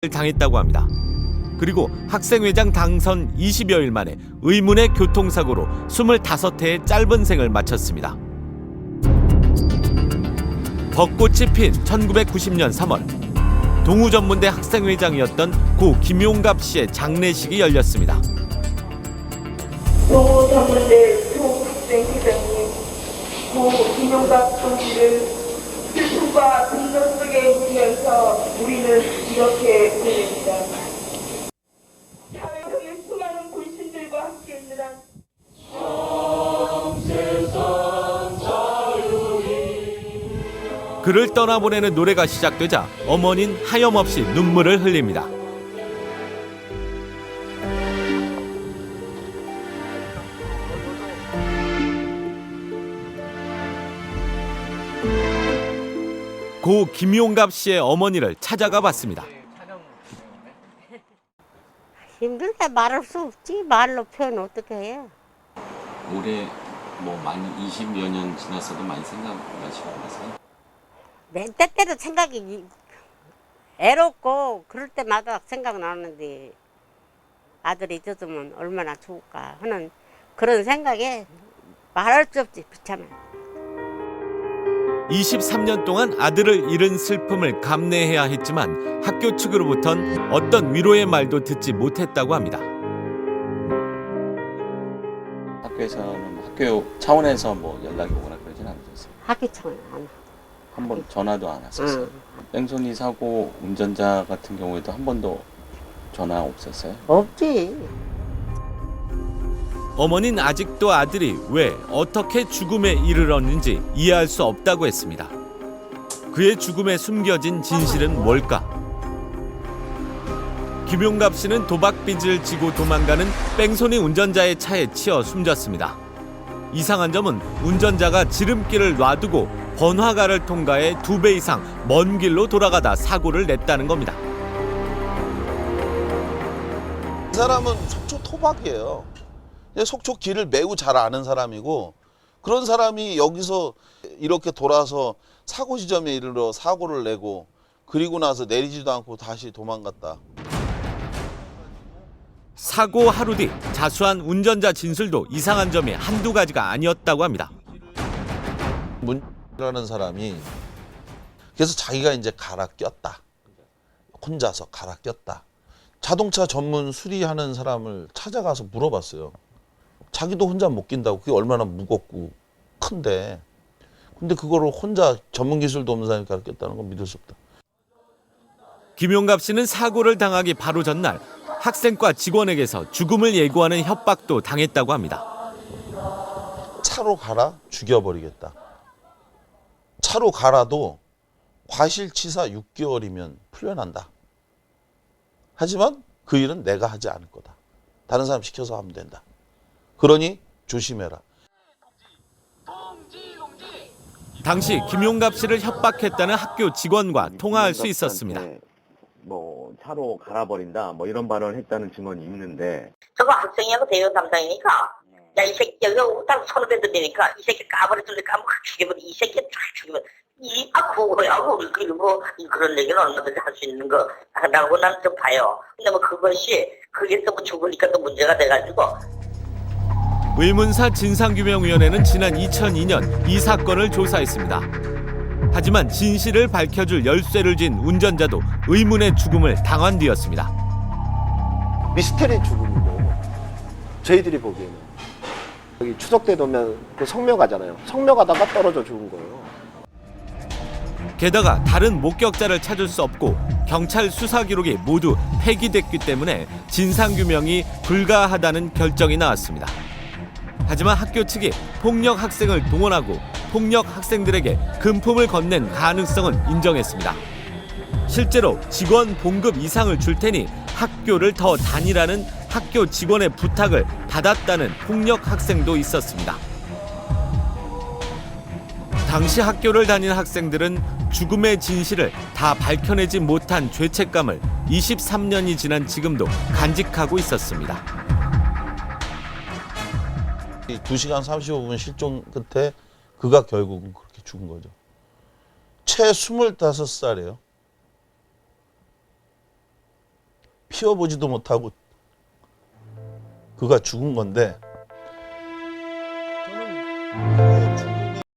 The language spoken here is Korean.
당했다고 합니다. 그리고 학생회장 당선 20여일 만에 의문의 교통사고로 25회의 짧은 생을 마쳤습니다. 벚꽃이 핀 1990년 3월 동우전문대 학생회장이었던 고 김용갑 씨의 장례식이 열렸습니다. 동우전문대 부학생회장님 고 김용갑 동지를 슬픔과 분노 속에 있으면서 우리는 이렇게 보냅니다. 사회의 수많은 불신들과 함께 있느라 그를 떠나보내는 노래가 시작되자 어머니는 하염없이 눈물을 흘립니다. 고 김용갑 씨의 어머니를 찾아가 봤습니다. 힘들다 말할 수 없지. 말로 표현 어떻게 해. 올해 뭐 많이 20여 년 지났어도 많이 생각나시고 그러세요? 내 때때로 생각이 애롭고 그럴 때마다 생각나는데 아들이 있었으면 얼마나 좋을까 하는 그런 생각에 말할 수 없지. 비참해. 23년 동안 아들을 잃은 슬픔을 감내해야 했지만 학교 측으로부턴 어떤 위로의 말도 듣지 못했다고 합니다. 학교에서는 학교 차원에서 뭐 연락이 오거나 그러진 않으셨어요? 학교 차원 안. 한 번 전화도 안 하셨어요? 뺑소니 사고 운전자 같은 경우에도 한 번도 전화 없었어요? 없지. 어머니는 아직도 아들이 왜 어떻게 죽음에 이르렀는지 이해할 수 없다고 했습니다. 그의 죽음에 숨겨진 진실은 뭘까? 김용갑 씨는 도박 빚을 지고 도망가는 뺑소니 운전자의 차에 치여 숨졌습니다. 이상한 점은 운전자가 지름길을 놔두고 번화가를 통과해 2배 이상 먼 길로 돌아가다 사고를 냈다는 겁니다. 이 사람은 속초 토박이에요. 속초 길을 매우 잘 아는 사람이고 그런 사람이 여기서 이렇게 돌아서 사고 지점에 이르러 사고를 내고 그리고 나서 내리지도 않고 다시 도망갔다. 사고 하루 뒤 자수한 운전자 진술도 이상한 점이 한두 가지가 아니었다고 합니다. 문라는 사람이 그래서 자기가 이제 갈아 꼈다. 혼자서 갈아 꼈다. 자동차 전문 수리하는 사람을 찾아가서 물어봤어요. 자기도 혼자 못 낀다고. 그게 얼마나 무겁고 큰데. 근데 그거를 혼자 전문 기술도 없는 사람이 가르쳤다는 건 믿을 수 없다. 김용갑 씨는 사고를 당하기 바로 전날 학생과 직원에게서 죽음을 예고하는 협박도 당했다고 합니다. 차로 가라 죽여버리겠다. 차로 가라도 과실치사 6개월이면 풀려난다. 하지만 그 일은 내가 하지 않을 거다. 다른 사람 시켜서 하면 된다. 그러니 조심해라. 당시 김용갑 씨를 협박했다는 학교 직원과 통화할 수 있었습니다. 뭐 차로 갈아버린다 뭐 이런 발언을 했다는 증언이 있는데 저거 학생이하고 대여 담당이니까 야 이 새끼 여기가 딱 선후배들 되니까 이 새끼 까버렸으니까 한번 죽여버리 이 새끼 쫙 죽이면 그거야고 그리고 그런 얘기는 얼마든지 할 수 있는 거라고 난 좀 봐요. 근데 뭐 그게 또 뭐 죽으니까 또 문제가 돼가지고. 의문사 진상규명위원회는 지난 2002년 이 사건을 조사했습니다. 하지만 진실을 밝혀줄 열쇠를 쥔 운전자도 의문의 죽음을 당한 뒤였습니다. 미스터리 죽음이고 저희들이 보기에는 여기 추석 때 되면 그 성묘가잖아요. 성묘가다가 떨어져 죽은 거예요. 게다가 다른 목격자를 찾을 수 없고 경찰 수사 기록이 모두 폐기됐기 때문에 진상규명이 불가하다는 결정이 나왔습니다. 하지만 학교 측이 폭력 학생을 동원하고 폭력 학생들에게 금품을 건넨 가능성은 인정했습니다. 실제로 직원 봉급 이상을 줄 테니 학교를 더 다니라는 학교 직원의 부탁을 받았다는 폭력 학생도 있었습니다. 당시 학교를 다닌 학생들은 죽음의 진실을 다 밝혀내지 못한 죄책감을 23년이 지난 지금도 간직하고 있었습니다. 2시간 35분 실종 끝에 그가 결국은 그렇게 죽은 거죠. 채 25살이에요. 피워보지도 못하고 그가 죽은 건데 저는